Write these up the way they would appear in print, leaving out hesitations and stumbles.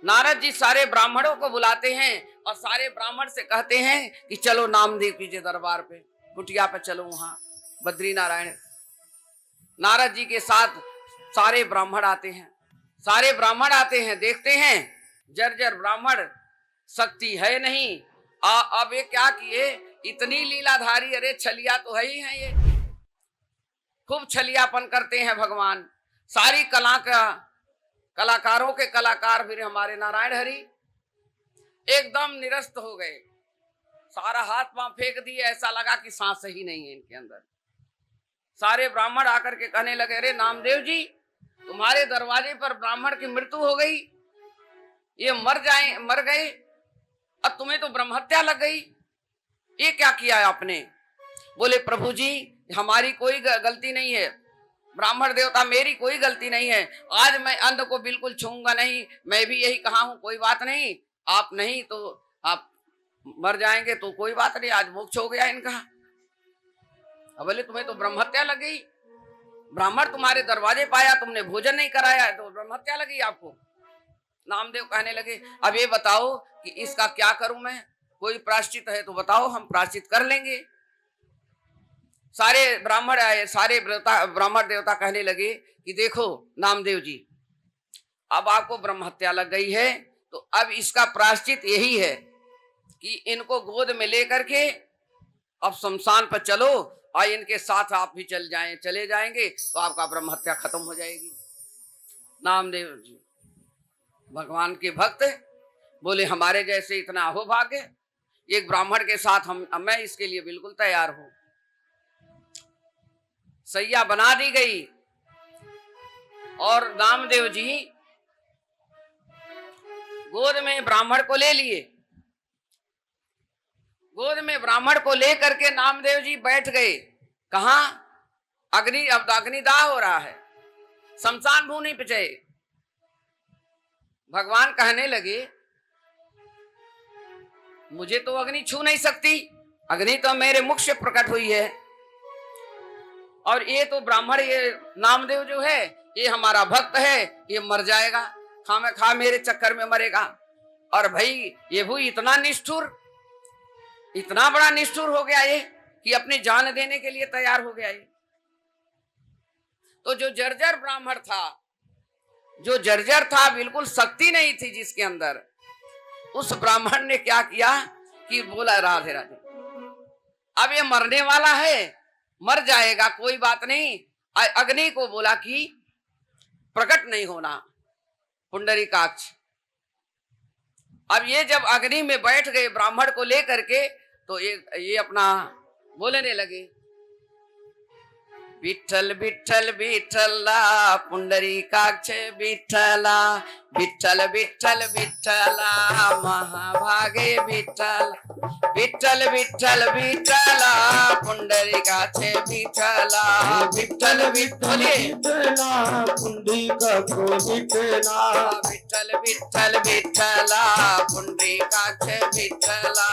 नारद जी सारे ब्राह्मणों को बुलाते हैं और सारे ब्राह्मण से कहते हैं कि चलो नामदेव जी के दरबार पे, कुटिया पे चलो, वहां बद्री नारायण। नारद जी के साथ सारे ब्राह्मण आते हैं। सारे ब्राह्मण आते हैं, देखते हैं जर्जर ब्राह्मण, शक्ति है नहीं। अब ये क्या किए, इतनी लीलाधारी, अरे छलिया तो है ही है ये, खूब छलियापन करते हैं भगवान। सारी कला का, कलाकारों के कलाकार फिर हमारे नारायण हरि एकदम निरस्त हो गए, सारा हाथ पांव फेंक दिए, ऐसा लगा कि सांस ही नहीं है इनके अंदर। सारे ब्राह्मण आकर के कहने लगे, अरे नामदेव जी, तुम्हारे दरवाजे पर ब्राह्मण की मृत्यु हो गई, ये मर गए, अब तुम्हें तो ब्रह्महत्या लग गई, ये क्या किया है आपने? बोले प्रभु जी, हमारी कोई गलती नहीं है, ब्राह्मण देवता मेरी कोई गलती नहीं है, आज मैं अन्न को बिल्कुल छूंगा नहीं, मैं भी यही कहा हूं, कोई बात नहीं, आप नहीं तो आप मर जाएंगे तो कोई बात नहीं, आज मोक्ष हो गया इनका। अब बोले तुम्हें तो ब्रह्महत्या लग गई, ब्राह्मण तुम्हारे दरवाजे पाया, तुमने भोजन नहीं कराया तो ब्रह्महत्या लगी आपको। नामदेव कहने लगे, अब ये बताओ कि इसका क्या करूं मैं, कोई प्रायश्चित है तो बताओ, हम प्रायश्चित कर लेंगे। सारे ब्राह्मण आए, सारे ब्राह्मण देवता कहने लगे कि देखो नामदेव जी, अब आपको ब्रह्महत्या लग गई है, तो अब इसका प्रायश्चित यही है कि इनको गोद में लेकर के अब शमशान पर चलो, और इनके साथ आप भी चले जाएंगे तो आपका ब्रह्महत्या खत्म हो जाएगी। नामदेव जी भगवान के भक्त बोले, हमारे जैसे इतना हो भाग्य, एक ब्राह्मण के साथ मैं इसके लिए बिल्कुल तैयार हूं। सैया बना दी गई और नामदेव जी गोद में ब्राह्मण को ले लिए। गोद में ब्राह्मण को लेकर के नामदेव जी बैठ गए। कहां? अब तो अग्निदाह हो रहा है, शमशान भूमि पे गए। भगवान कहने लगे, मुझे तो अग्नि छू नहीं सकती, अग्नि तो मेरे मुख से प्रकट हुई है, और ये तो ब्राह्मण, ये नामदेव जो है ये हमारा भक्त है, ये मर जाएगा, खामखा मेरे चक्कर में मरेगा। और भाई ये भी इतना निष्ठुर, इतना बड़ा निष्ठुर हो गया ये कि अपनी जान देने के लिए तैयार हो गया ये। तो जो जर्जर ब्राह्मण था, जो जर्जर था, बिल्कुल शक्ति नहीं थी जिसके अंदर, उस ब्राह्मण ने क्या किया कि बोला, राधे राधे, अब ये मरने वाला है, मर जाएगा, कोई बात नहीं। अग्नि को बोला कि प्रकट नहीं होना, पुंडरीकाक्ष। अब ये जब अग्नि में बैठ गए ब्राह्मण को लेकर के, तो ये अपना बोलने लगे, विठ्ठल विठ्ठल विठ्ठला पुंडरीकाक्ष विठ्ठला, विठ्ठल विठ्ठल विठ्ठला महाभागे विठ्ठल, विठ्ठल विठ्ठल विठ्ठला पुंडरीकाक्ष विठ्ठला, विठ्ठल विठ्ठल विठ्ठला पुंडरीकाक्ष विठ्ठला, विठ्ठल विठ्ठल विठ्ठला पुंडरीकाक्ष विठ्ठला,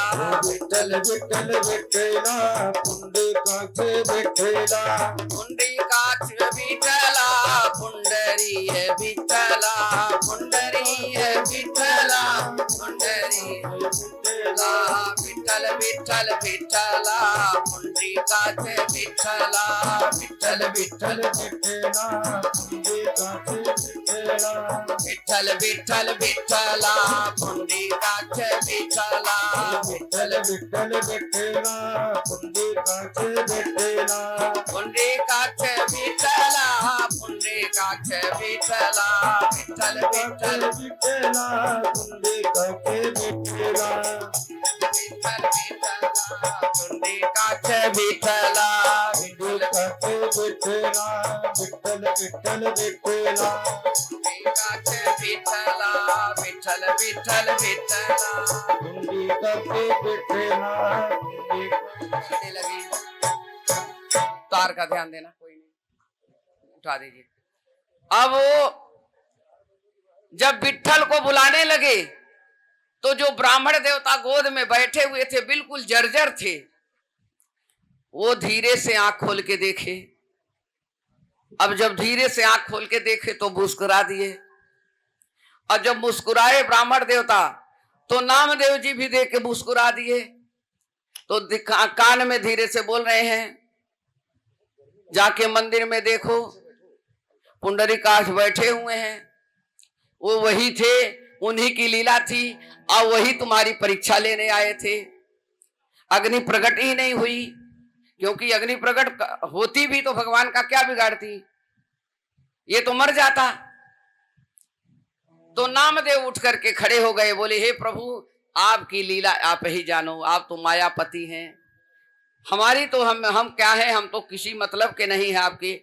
विठ्ठल विठ्ठल विठ्ठला पुंडरीकाक्ष विठ्ठला, पुंडरीकाक्ष विठ्ठला पुंडरी विठ्ठला, पुंडरी विठ्ठला, पुंडरी विठ्ठला, विठ्ठल विठ्ठल विठ्ठला पुंडरीकाक्ष विठ्ठला, विठ्ठल विठ्ठल विठ्ठला पुंडरीकाक्ष विठ्ठला, विठ्ठल विठ्ठल विठ्ठला पुंडरीकाक्ष विठ्ठला, विठ्ठल विठ्ठल विठ्ठला पुंडरीकाक्ष विठ्ठला, पुंडरीकाक्ष विठ्ठला, पुंडरीकाक्ष विठ्ठला, विठ्ठल विठ्ठल विठ्ठला पुंडरीकाक्ष विठ्ठला, विठ्ठल विठ्ठला पुंडरीकाक्ष विठ्ठला, पुंडरीकाक्ष विठ्ठला, विठ्ठल विठ्ठल विठ्ठला पुंडरीकाक्ष विठ्ठला, विठ्ठल विठ्ठल विठ्ठला पुंडरीकाक्ष विठ्ठला, पुंडरीकाक्ष लगी। तार का ध्यान देना, कोई नहीं, उठा दीजिए। अब जब विठ्ठल को बुलाने लगे तो जो ब्राह्मण देवता गोद में बैठे हुए थे, बिल्कुल जर्जर थे, वो धीरे से आंख खोल के देखे। अब जब धीरे से आंख खोल के देखे तो मुस्कुरा दिए। और जब मुस्कुराए ब्राह्मण देवता तो नामदेव जी भी देख के मुस्कुरा दिए। तो कान में धीरे से बोल रहे हैं, जाके मंदिर में देखो पुंडरीकाक्ष बैठे हुए हैं, वो वही थे, उन्हीं की लीला थी और वही तुम्हारी परीक्षा लेने आए थे। अग्नि प्रकट ही नहीं हुई, क्योंकि अग्नि प्रकट होती भी तो भगवान का क्या बिगाड़ती, ये तो मर जाता। तो नामदेव उठ करके खड़े हो गए, बोले हे प्रभु आपकी लीला आप ही जानो, आप तो मायापति हैं, हमारी तो हम क्या है, हम तो किसी मतलब के नहीं है आपके।